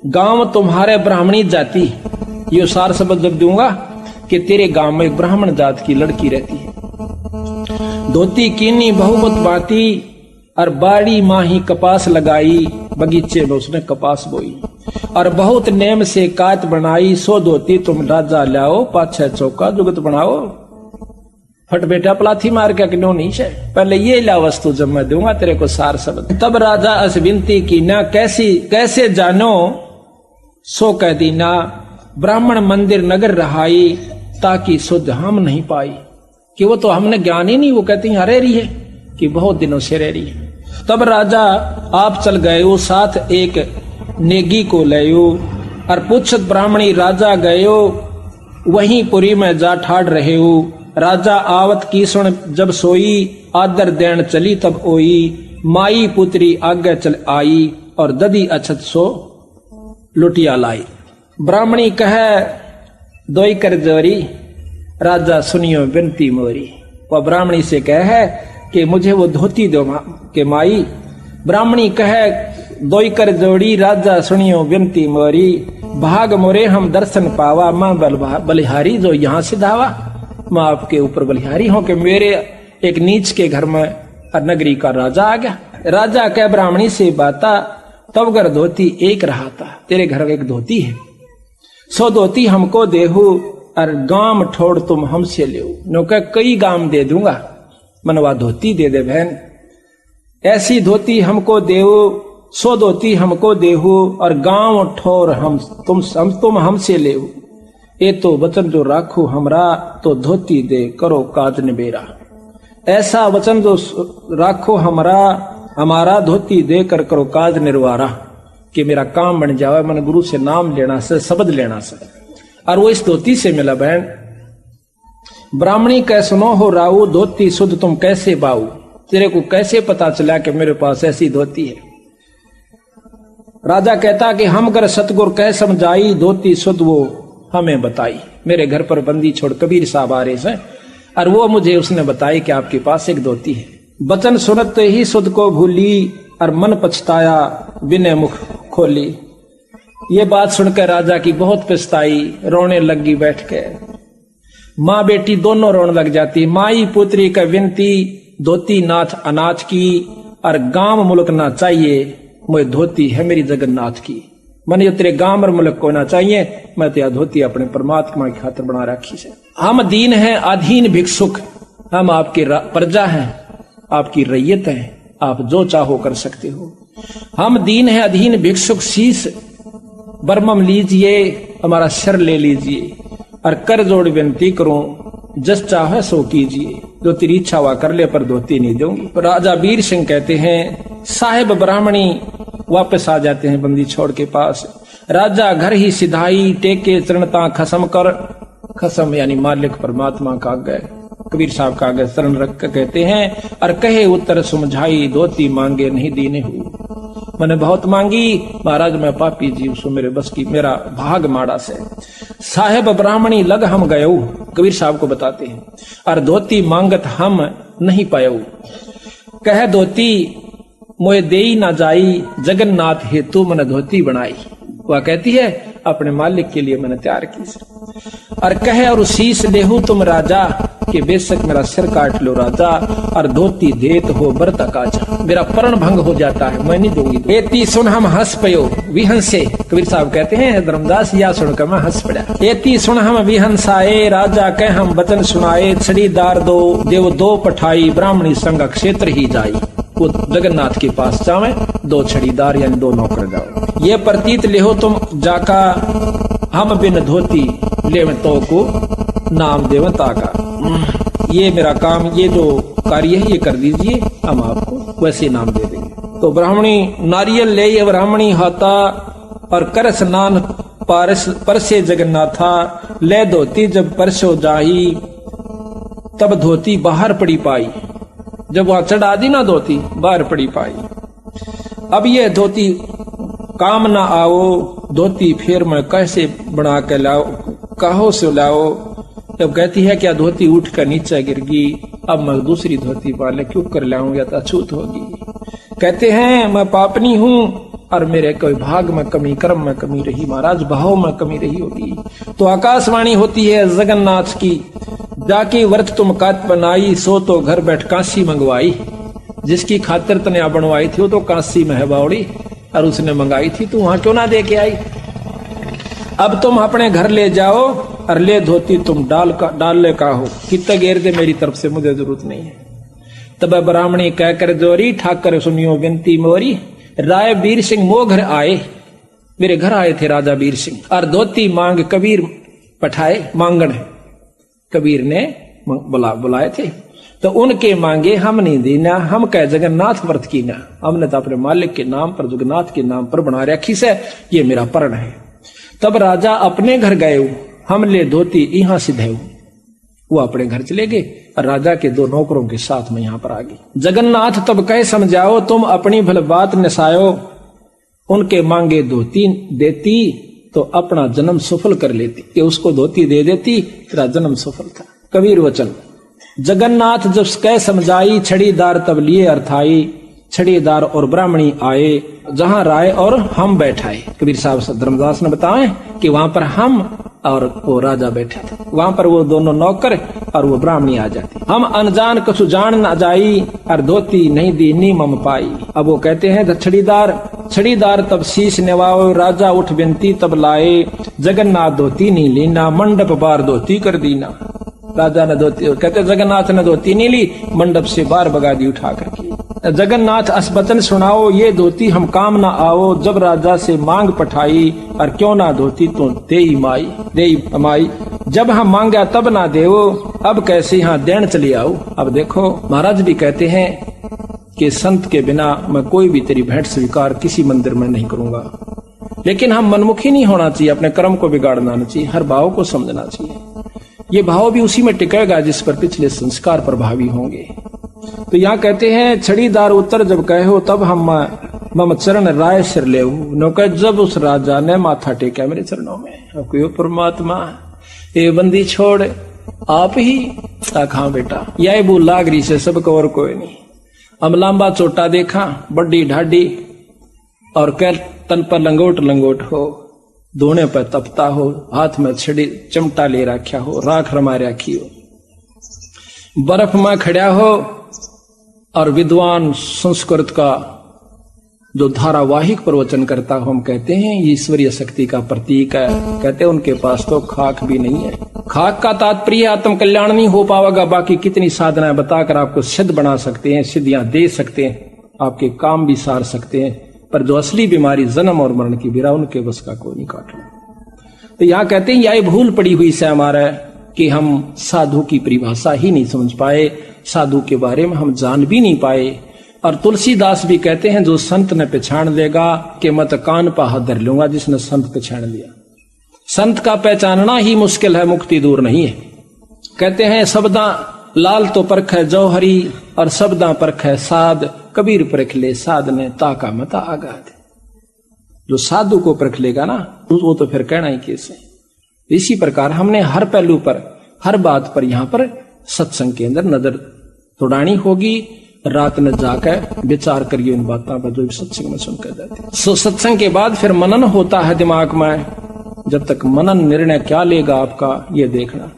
गांव तुम्हारे ब्राह्मणी जाति, ये सार शब्द जब दूंगा कि तेरे गांव में एक ब्राह्मण जात की लड़की रहती है। धोती कीनी बहुमत बाती, और बाड़ी माही कपास लगाई। बगीचे में उसने कपास बोई, और बहुत नेम से कात बनाई। सो धोती तुम राजा लाओ, पाछे चौका जुगत बनाओ। फट बेटा पलाथी मार के क्यों नहीं है, पहले ये ला वस्तु जब मैं दूंगा तेरे को सार शब्द। तब राजा अस विनती की ना, कैसे जानो सो कह दीना। ब्राह्मण मंदिर नगर रहाई, ताकि शुद्ध हम नहीं पाई। कि वो तो हमने ज्ञान ही नहीं, वो कहती है रह रही है कि बहुत दिनों से रह रही है। तब राजा आप चल गए, साथ एक नेगी को लयो, और पूछत ब्राह्मणी राजा गयो। वहीं पुरी में जा ठाड़ रहे हो। राजा आवत की सुन जब सोई, आदर देन चली तब ओई। माई पुत्री आगे चल आई, और ददी अछत सो लुटिया लाई। ब्राह्मणी कहे दोई कर जोरी, राजा सुनियो बिनती मोरी। वह ब्राह्मणी से कहे कि मुझे वो धोती दो के माई। ब्राह्मणी कहे दोई कर जोड़ी, राजा सुनियो बिनती मोरी। भाग मोरे हम दर्शन पावा, मां बलिहारी जो यहाँ से धावा। मैं आपके ऊपर बलिहारी हूं कि मेरे एक नीच के घर में नगरी का राजा आ गया। राजा कह ब्राह्मणी से बाता, तब घर धोती एक रहा था। तेरे घर एक धोती है, सो धोती हमको देहू, और गाम ठोड़ तुम हमसे ले। नौका कई गाम दे दूंगा, मनवा धोती दे दे बहन। ऐसी धोती हमको देहू, सो धोती हमको देहू, और गांव ठोर तुम हमसे ले। ये तो वचन जो राखो हमरा, तो धोती दे करो काज निबेरा। ऐसा वचन जो राखो हमारा धोती दे कर करो काज निर्वारा। कि मेरा काम बन जावे, मन गुरु से नाम लेना से, शब्द लेना से। और वो इस धोती से मिला बहन। ब्राह्मणी कह सुनो हो राऊ, धोती शुद्ध तुम कैसे बाऊ। तेरे को कैसे पता चला कि मेरे पास ऐसी धोती है। राजा कहता कि हम कर सतगुर कह समझाई, धोती शुद्ध वो हमें बताई। मेरे घर पर बंदी छोड़ कबीर साहब आ रहे हैं, और वो मुझे उसने बताई कि आपके पास एक धोती है। बचन सुनते ही सुध को भूली, और मन पछताया बिने मुख खोली। ये बात सुनकर राजा की बहुत पछताई, रोने लगी बैठ के। माँ बेटी दोनों रोने लग जाती। माई पुत्री का विनती, धोती नाथ अनाथ की, और गांव मुल्क ना चाहिए, मुझे धोती है मेरी जगन्नाथ की। मन तेरे गांव और मुल्क को ना चाहिए, मैं तेरा धोती अपने परमात्मा की खातिर बना रखी से। हम दीन हैं अधीन भिक्षुक, हम आपके प्रजा हैं, आपकी रैयत हैं। आप जो चाहो कर सकते हो। हम दीन है अधीन भिक्षुक शीस बर्मम लीजिए, हमारा सर ले लीजिए और कर जोड़ विनती करूं, जस चाहे सो कीजिए, जो तेरी इच्छा हुआ कर ले पर धोती नहीं दूंगी। राजा वीर सिंह कहते हैं साहेब ब्राह्मणी वापस आ जाते हैं बंदी छोड़ के पास। राजा घर ही सिधाई टेके चरणता खसम कर, खसम यानी मालिक परमात्मा का आगे कबीर साहब का आगे शरण रख कर कहते हैं और कहे उत्तर समझाई, धोती मांगे नहीं दीने हूँ। मैंने बहुत मांगी महाराज, मैं पापी जीव सो मेरे बस की, मेरा भाग माड़ा से। साहेब ब्राह्मणी लग हम गयो, कबीर साहब को बताते हैं, और धोती मांगत हम नहीं पायो। कह धोती मोए देई ना जाई, जगन्नाथ हेतु मैंने धोती बनाई। वह कहती है अपने मालिक के लिए मैंने तैयार की। और कहे और शीश देहू तुम राजा, कि बेशक मेरा सिर काट लो राजा, और धोती देत हो बरता काजा, मेरा परण भंग हो जाता है, मैं नहीं दूंगी। एती सुन हम हंस पयो विहंसे, कबीर साहब कहते हैं धर्मदास या सुनकर मैं हंस पड़ा। एती सुन हम विहंसाए, राजा कह हम वचन सुनाए, छड़ीदार दो देव दो पठाई, ब्राह्मणी संग क्षेत्र ही जाई। वो जगन्नाथ के पास जावे, दो छड़ीदार यानी दो नौकर जाओ। ये प्रतीत लेहो तुम जाका, हम बिन धोती लेव तो को नाम देवता का। ये मेरा काम, ये जो कार्य है ये कर दीजिए, हम आपको वैसे नाम दे देंगे। तो ब्राह्मणी नारियल ले ये ब्राह्मणी हाथा, और कर स्नान परसे जगन्नाथा, ले धोती जब परसो जाही, तब धोती बाहर पड़ी पाई। जब वहां चढ़ा दी ना धोती, बाहर पड़ी पाई। अब ये धोती काम ना आओ, धोती फिर मैं कैसे बना के लाओ, कहो से लाओ। जब कहती है क्या धोती उठ कर नीचे गिर गई, अब मैं दूसरी धोती पाले क्यों कर लाऊं, या तो अछूत होगी। कहते हैं मैं पापनी हूं और मेरे कोई भाग में कमी, कर्म में कमी रही महाराज, भाव में कमी रही होगी। तो आकाशवाणी होती है जगन्नाथ की, जाके व्रत तुम कात बनाई, सो तो घर बैठ काशी मंगवाई। जिसकी खातिर तने बनवाई थी वो तो काशी में है बावड़ी, और उसने मंगाई थी, तो वहां क्यों ना दे के आई। अब तुम अपने घर ले जाओ और ले धोती तुम डाल ले का हो, कितने घेर दे मेरी तरफ से, मुझे जरूरत नहीं है। तब ब्राह्मणी कहकर जोरी, ठाकर सुनियो विनती मोरी, राय वीर सिंह मो घर आए, मेरे घर आए थे राजा वीर सिंह, और धोती मांग कबीर पठाए। मांगण कबीर ने बुलाए थे, तो उनके मांगे हम नहीं देना, हम कह जगन्नाथ व्रत की ना, हमने तो अपने मालिक के नाम पर, जगन्नाथ के नाम पर बना रखी से, ये मेरा परण है। तब राजा अपने घर गए, हम ले धोती यहां से धे, वो अपने घर चले गए और राजा के दो नौकरों के साथ में यहां पर आ गई। जगन्नाथ तब कहे समझाओ, तुम अपनी भल बात नसायो, उनके मांगे धोती देती तो अपना जन्म सफल कर लेती, कि उसको धोती दे देती तेरा जन्म सफल था। कबीर वचन जगन्नाथ जब कह समझाई, छड़ीदार तब लिए अर्थाई, छड़ीदार और ब्राह्मणी आए, जहां राय और हम बैठाए। कबीर साहब धर्मदास ने बताए कि वहां पर हम और वो राजा बैठे थे, वहां पर वो दोनों नौकर और वो ब्राह्मणी आ जाती। हम अनजान कछु जान न जाई, और धोती नहीं दीनी मम पाई। अब वो कहते हैं छड़ीदार तब शीश नेवाओ, राजा उठ विनती तब लाए, जगन्नाथ धोती नहीं लीना, मंडप बार धोती कर दीना। राजा ने धोती, कहते जगन्नाथ ने धोती नहीं ली, मंडप से बार बगा दी उठा करके। जगन्नाथ अस्बतन सुनाओ, ये धोती हम काम ना आओ, जब राजा से मांग पठाई, और क्यों ना धोती तो देई माई, जब हम मांगा तब ना देवो, अब कैसे यहाँ देन चली आओ। अब देखो महाराज भी कहते हैं कि संत के बिना मैं कोई भी तेरी भेंट स्वीकार किसी मंदिर में नहीं करूंगा। लेकिन हम मनमुखी नहीं होना चाहिए, अपने कर्म को बिगाड़ना नहीं चाहिए, हर भाव को समझना चाहिए। ये भाव भी उसी में टिकेगा जिस पर पिछले संस्कार प्रभावी होंगे। तो यहाँ कहते हैं छड़ीदार उत्तर जब कहो, तब हम मम चरण राय सिर ले, जब उस राजा ने माथा टेका मेरे चरणों में, परमात्मा ये बंदी छोड़ आप ही आखा बेटा, यही भूल लाग रही से सबको और कोई नहीं। अमलांबा चोटा देखा, बड्डी ढाडी, और कह तन पर लंगोट हो, दोने पर तपता हो, हाथ में छड़ी चमटा ले रखा हो, राख रमा रखी हो, बर्फ में खड़ा हो, और विद्वान संस्कृत का जो धारावाहिक प्रवचन करता हो, हम कहते हैं ईश्वरीय शक्ति का प्रतीक है। कहते हैं उनके पास तो खाक भी नहीं है। खाक का तात्पर्य आत्म कल्याण नहीं हो पाएगा, बाकी कितनी साधनाएं बताकर आपको सिद्ध बना सकते हैं, सिद्धियां दे सकते हैं, आपके काम भी सार सकते हैं, पर जो असली बीमारी जन्म और मरण की बिरा उनके बस का कोई नहीं काटना। तो यहां कहते हैं यह भूल पड़ी हुई से हमारा कि हम साधु की परिभाषा ही नहीं समझ पाए, साधु के बारे में हम जान भी नहीं पाए। और तुलसीदास भी कहते हैं जो संत ने पहचान लेगा कि मत कान पा हाथ धर लूंगा जिसने संत पहचान लिया। संत का पहचानना ही मुश्किल है, मुक्ति दूर नहीं है। कहते हैं शब्दा लाल तो परख है जौहरी और शब्दा परख है साध, कबीर परख ले साध ने ताका मता आगाध। जो साधु को परख लेगा ना वो तो फिर कहना ही कैसे। इसी प्रकार हमने हर पहलू पर, हर बात पर यहां पर सत्संग के अंदर नजर दौड़ानी होगी। रात में जाकर विचार करिए इन बातों पर जो सत्संग में सुनकर जाते हैं। सो सत्संग के बाद फिर मनन होता है दिमाग में। जब तक मनन निर्णय क्या लेगा आपका ये देखना।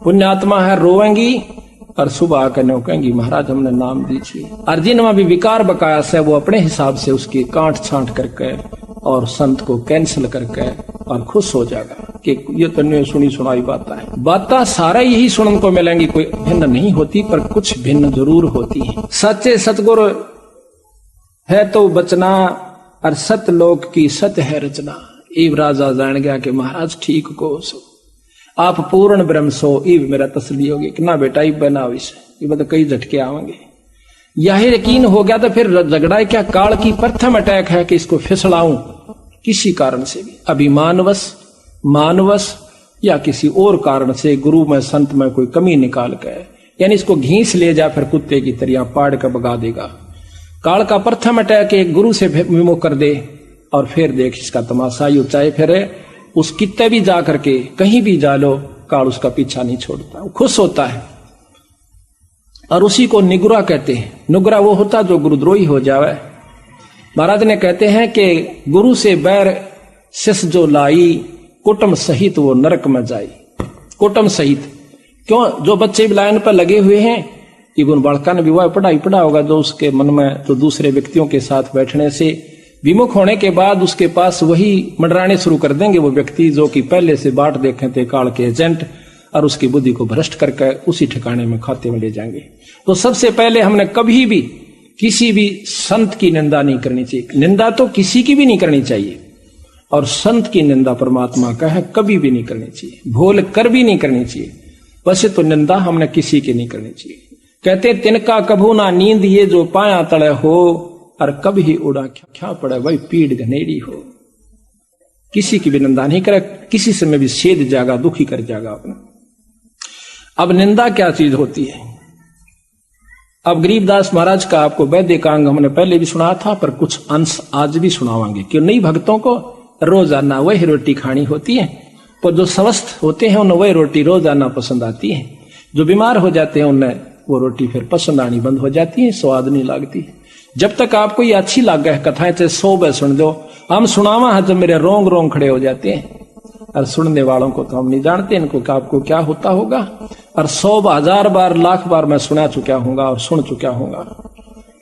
पुण्यात्मा है रोएंगी और सुबह आकर नो कहेंगी महाराज हमने नाम दीजिए। और जिनमें भी विकार बकाया है वो अपने हिसाब से उसकी काट छांट करके और संत को कैंसिल करके और खुश हो जाएगा कि ये तो सुनी सुनाई बातें सारा यही सुनने को मिलेंगी, कोई भिन्न नहीं होती पर कुछ भिन्न जरूर होती है। सच्चे सतगुरु है तो बचना और सतलोक की सत्य है रचना। इब राजा जान गया कि महाराज ठीक को सो आप पूर्ण ब्रह्म सो। इब मेरा तसली होगी कि ना बेटा इब बना विषय ये कई झटके आवेंगे। यह यकीन हो गया तो फिर झगड़ा क्या काल की प्रथम अटैक है कि इसको फिसलाऊं किसी कारण से भी, अभिमानवश मानवश या किसी और कारण से गुरु में संत में कोई कमी निकाल कर, यानी इसको घींस ले जा फिर कुत्ते की तरह पाड़ कर भगा देगा। काल का प्रथम अटैक एक गुरु से विमुख कर दे और फिर देख इसका तमाशा यू चाहे फिर उस कित्ते भी जा करके कहीं भी जा लो काल उसका पीछा नहीं छोड़ता, वो खुश होता है। और उसी को निगुरा कहते हैं। निगुरा वो होता जो गुरुद्रोही हो जावे। महाराज ने कहते हैं कि गुरु से बैर शिष जो लाई कुटुंब सहित वो नरक में जाई। कुटुंब सहित क्यों? जो बच्चे लाइन पर लगे हुए हैं इवन बालका ने विवाह पढ़ा होगा जो उसके मन में तो दूसरे व्यक्तियों के साथ बैठने से विमुख होने के बाद उसके पास वही मंडराने शुरू कर देंगे वो व्यक्ति जो कि पहले से बाट देखे थे काल के एजेंट, और उसकी बुद्धि को भ्रष्ट करके उसी ठिकाने में खाते में ले जाएंगे। तो सबसे पहले हमने कभी भी किसी भी संत की निंदा नहीं करनी चाहिए। निंदा तो किसी की भी नहीं करनी चाहिए, और संत की निंदा परमात्मा का है कभी भी नहीं करनी चाहिए, भूल कर भी नहीं करनी चाहिए। वैसे तो निंदा हमने किसी की नहीं करनी चाहिए। कहते तिनका कभू ना नींद ये जो पाया तले हो, और कभी उड़ा क्या पड़े वही पीड़ घनेड़ी हो। किसी की भी निंदा नहीं करे, किसी से में भी छेद जाएगा, दुखी कर जाएगा अपना। अब निंदा क्या चीज होती है? अब गरीबदास महाराज का आपको वैदिकांग हमने पहले भी सुना था, पर कुछ अंश आज भी सुनावांगे। क्यों नहीं, भक्तों को रोजाना वही रोटी खानी होती है, पर जो स्वस्थ होते हैं उन्हें वही रोटी रोजाना पसंद आती है। जो बीमार हो जाते हैं उन्हें वो रोटी फिर पसंद आनी बंद हो जाती है, स्वाद नहीं लगती। जब तक आपको ये अच्छी लग है कथाएं चाहे 100 बार सुन दो, हम सुनावा है जब मेरे रोंग रोंग खड़े हो जाते हैं। और सुनने वालों को तो हम नहीं जानते इनको कि आपको क्या होता होगा। और 100 1000 बार लाख बार मैं सुना चुका हूंगा और सुन चुका हूंगा,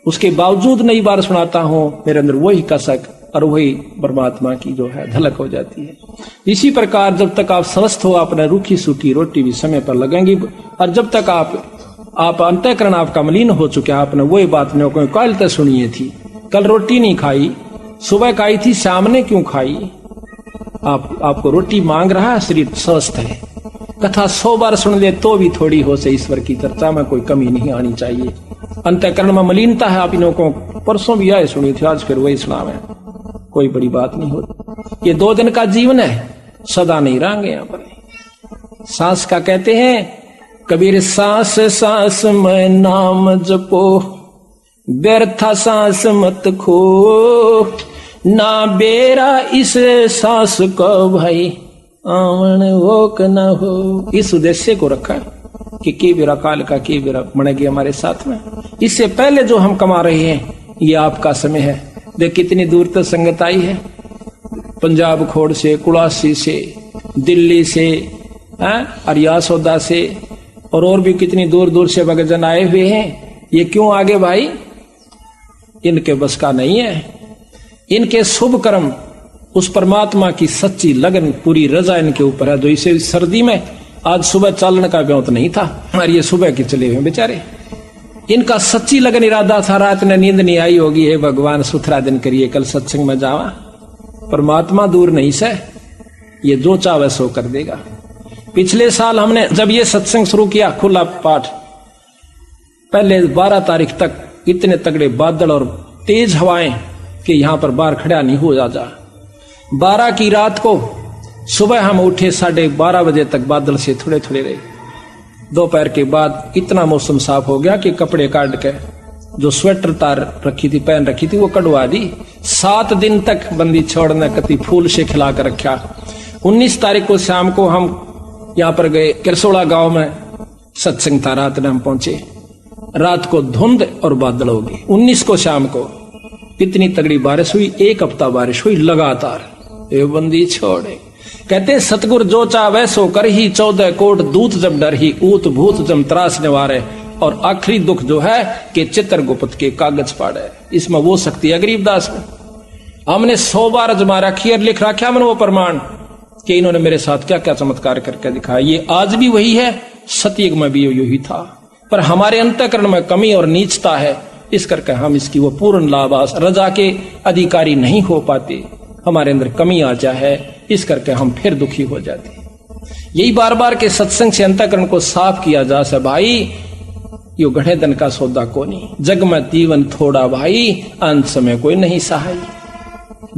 उसके बावजूद नई बार सुनाता हूं, मेरे अंदर वही कसक और वही परमात्मा की जो है झलक हो जाती है। इसी प्रकार जब तक आप स्वस्थ हो अपने रूखी सूखी रोटी भी समय पर लगेंगी, और जब तक आप अंतःकरण आपका मलिन हो चुका, आपने वही बात ने कल तक सुनिए थी, कल रोटी नहीं खाई, सुबह खाई थी, शाम ने क्यों खाई? आपको रोटी मांग रहा है, शरीर स्वस्थ है। कथा 100 बार सुन ले तो भी थोड़ी हो से ईश्वर की चर्चा में कोई कमी नहीं आनी चाहिए। अंतःकरण में मलिनता है, आप इन्हों को परसों भी आए सुनी थी, आज फिर वही सुनावे, कोई बड़ी बात नहीं होती। ये 2 दिन का जीवन है, सदा नहीं रहेंगे यहाँ पर। सांस का कहते हैं कबीर, सांस सांस में नाम जपो, व्यर्था सांस मत खो, ना बेरा इस सांस को भाई आवन वो क न हो। इस उद्देश्य को रखा कि की बेरा काल का की बेरा बनेगी हमारे साथ में। इससे पहले जो हम कमा रहे हैं ये आपका समय है। देख कितनी दूर तक संगत आई है, पंजाब खोड़ से, कुड़ासी से, दिल्ली से, अरिया सौदा से, और भी कितनी दूर दूर से भक्तजन आए हुए हैं। ये क्यों आगे भाई? इनके बस का नहीं है। इनके शुभ कर्म, उस परमात्मा की सच्ची लगन, पूरी रजा इनके ऊपर है। जो इसे सर्दी में आज सुबह चालन का व्योत नहीं था, और ये सुबह के चले हुए बेचारे। इनका सच्ची लगन इरादा था, रात में नींद नहीं आई होगी, हे भगवान सुथरा दिन करिए, कल सत्संग में जावा। परमात्मा दूर नहीं से, ये जो चाहे सो कर देगा। पिछले साल हमने जब ये सत्संग शुरू किया, खुला पाठ, पहले 12 तारीख तक इतने तगड़े बादल और तेज हवाएं कि यहां पर बाहर खड़ा नहीं हो जा। 12 की रात को सुबह हम उठे, 12:30 बजे तक बादल से थोड़े थोड़े रहे। दोपहर के बाद इतना मौसम साफ हो गया कि कपड़े काट के जो स्वेटर तार रखी थी, पहन रखी थी, वो कटवा दी। 7 दिन तक बंदी छोड़ने कति फूल से खिला कर रखा। 19 तारीख को शाम को हम यहाँ पर गए, किरसोड़ा गांव में सत्संग था। रात में हम पहुंचे, रात को धुंध और बादल हो गए। 19 को शाम को इतनी तगड़ी बारिश हुई, 1 हफ्ता बारिश हुई लगातार। ये बंदी छोड़े, कहते सतगुर जो चाहे सो कर ही, 14 कोट दूत जब डर ही, ऊत भूत जम त्रास निवारे। और आखिरी दुख जो है कि चित्रगुप्त के कागज पाड़े, इसमें वो शक्ति है गरीबदास में। हमने 100 बार अजमा रखी और लिख रखा हमने वो प्रमाण कि इन्होंने मेरे साथ क्या क्या चमत्कार करके दिखाया। ये आज भी वही है, सतयुग में भी यही था, पर हमारे अंतःकरण में कमी और नीचता है, इस करके हम इसकी वो पूर्ण लाभास रजा के अधिकारी नहीं हो पाते। हमारे अंदर कमी आ जाए, इस करके हम फिर दुखी हो जाते। यही बार बार के सत्संग से अंतःकरण को साफ किया जा सके। भाई यो गढ़े धन का सौदा को नहीं, जग में जीवन थोड़ा भाई, अंत समय कोई नहीं सहाय।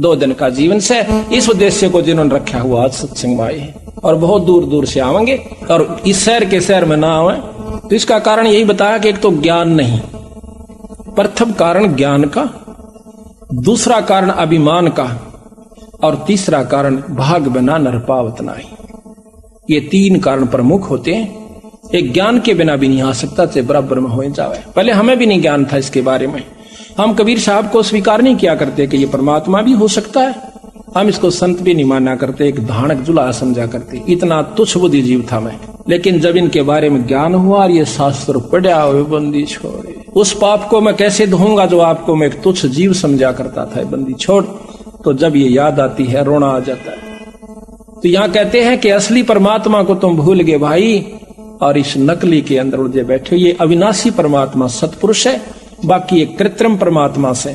2 दिन का जीवन से इस उद्देश्य को जिन्होंने रखा हुआ आज सत्संग में आए और बहुत दूर दूर से आवेंगे, और इस शहर के शहर में ना आवे तो इसका कारण यही बताया कि एक तो ज्ञान नहीं, प्रथम कारण ज्ञान का, दूसरा कारण अभिमान का, और तीसरा कारण भाग बना नर पावत नाही। ये 3 कारण प्रमुख होते हैं। एक ज्ञान के बिना भी नहीं आ सकता, से बराबर में हो जावे। पहले हमें भी नहीं ज्ञान था इसके बारे में, हम कबीर साहब को स्वीकार नहीं किया करते कि ये परमात्मा भी हो सकता है। हम इसको संत भी नहीं माना करते, एक धानक जुला समझा करते। इतना तुच्छ बुद्धि जीव था मैं। लेकिन जब इनके बारे में ज्ञान हुआ और ये शास्त्र पढ़ा, बंदी छोड़े, उस पाप को मैं कैसे धोऊंगा जो आपको मैं एक तुच्छ जीव समझा करता था, बंदी छोड़। तो जब ये याद आती है रोना आ जाता है। तो यहां कहते हैं कि असली परमात्मा को तुम भूल गए भाई, और इस नकली के अंदर उलझे बैठे। ये अविनाशी परमात्मा सतपुरुष है, बाकी एक कृत्रिम परमात्मा से।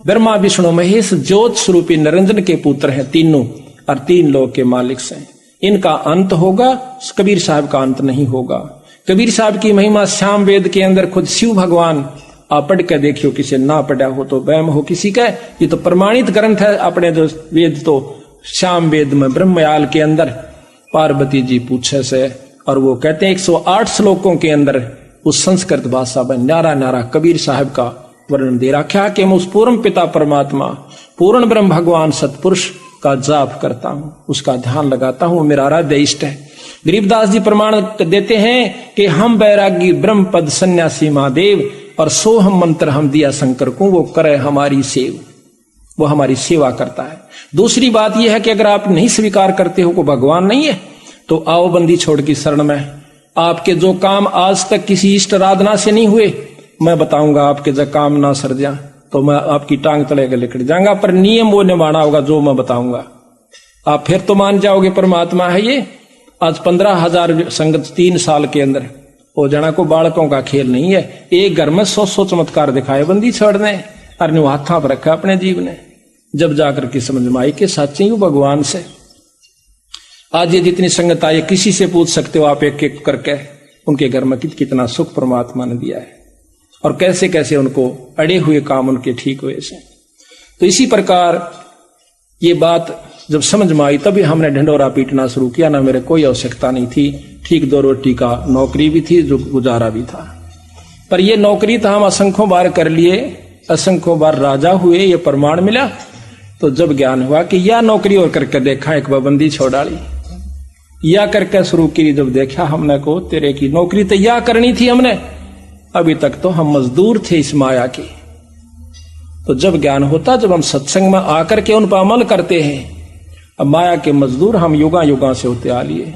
ब्रह्मा विष्णु महेश ज्योत स्वरूपी निरंजन के पुत्र हैं तीनों, और 3 लोक के मालिक से। इनका अंत होगा, कबीर साहब का अंत नहीं होगा। कबीर साहब की महिमा श्याम वेद के अंदर खुद शिव भगवान, आप पढ़ के देखियो, किसी ना पढ़ा हो तो वहम हो किसी का, ये तो प्रमाणित ग्रंथ है अपने जो वेद। तो श्याम वेद में ब्रह्मयाल के अंदर पार्वती जी पूछे से, और वो कहते हैं 108 श्लोकों के अंदर उस संस्कृत भाषा में न्यारा न्यारा कबीर साहब का वर्णन दे रखा कि मैं उस पूर्ण पिता परमात्मा, पूर्ण ब्रह्म भगवान सतपुरुष का जाप करता हूं, उसका ध्यान लगाता हूं, मेरा आराध्य इष्ट है। गरीबदास जी प्रमाण देते हैं कि हम बैरागी ब्रह्म पद सन्यासी महादेव, और सो हम मंत्र हम दिया शंकर को, वो करे हमारी सेव, वो हमारी सेवा करता है। दूसरी बात यह है कि अगर आप नहीं स्वीकार करते हो को भगवान नहीं है, तो आओ बंदी छोड़ की शरण में। आपके जो काम आज तक किसी इष्ट आराधना से नहीं हुए, मैं बताऊंगा आपके जब काम ना सर जा तो मैं आपकी टांग तले के लिखट जाऊंगा, पर नियम वो निभाना होगा जो मैं बताऊंगा। आप फिर तो मान जाओगे परमात्मा है ये। आज 15,000 संगत 3 साल के अंदर हो जाना को बालकों का खेल नहीं है। एक घर में 100 चमत्कार दिखाए बंदी छोड़ने, और हाथा पर रखा अपने जीव ने। जब जाकर के समझ में आई कि सच्ची हूं भगवान से। आज ये जितनी संगत आई, किसी से पूछ सकते हो आप एक एक करके, उनके घर में कितना सुख परमात्मा ने दिया है, और कैसे कैसे उनको अड़े हुए काम उनके ठीक हुए से। तो इसी प्रकार ये बात जब समझ में आई, तभी हमने ढंडोरा पीटना शुरू किया। ना मेरे कोई आवश्यकता नहीं थी, ठीक 2 रोटी का नौकरी भी थी, जो गुजारा भी था। पर ये नौकरी तो हम असंख्यों बार कर लिए, असंख्यों बार राजा हुए, ये प्रमाण मिला। तो जब ज्ञान हुआ कि यह नौकरी और करके देखा, एक पाबंदी छोड़ाली या करके शुरू की, जब देखा हमने को तेरे की नौकरी तो या करनी थी हमने, अभी तक तो हम मजदूर थे इस माया के। तो जब ज्ञान होता, जब हम सत्संग में आकर के उन पर अमल करते हैं, अब माया के मजदूर हम युगा युगा से होते आ लिए।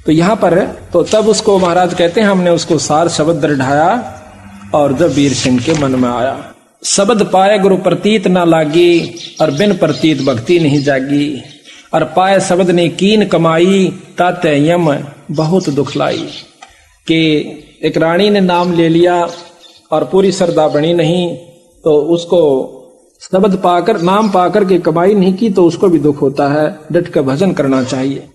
तो यहां पर तो तब उसको महाराज कहते हैं हमने उसको सार शब्द ढाया, और जब वीर सिंह के मन में आया, शब्द पाए गुरु प्रतीत ना लागी, और बिन प्रतीत भक्ति नहीं जागी। और पाए शब्द ने कीन कमाई, ताते यम बहुत दुख लाई। कि एक रानी ने नाम ले लिया और पूरी श्रद्धा बनी नहीं तो उसको शब्द पाकर नाम पाकर के कमाई नहीं की तो उसको भी दुख होता है। डट कर भजन करना चाहिए।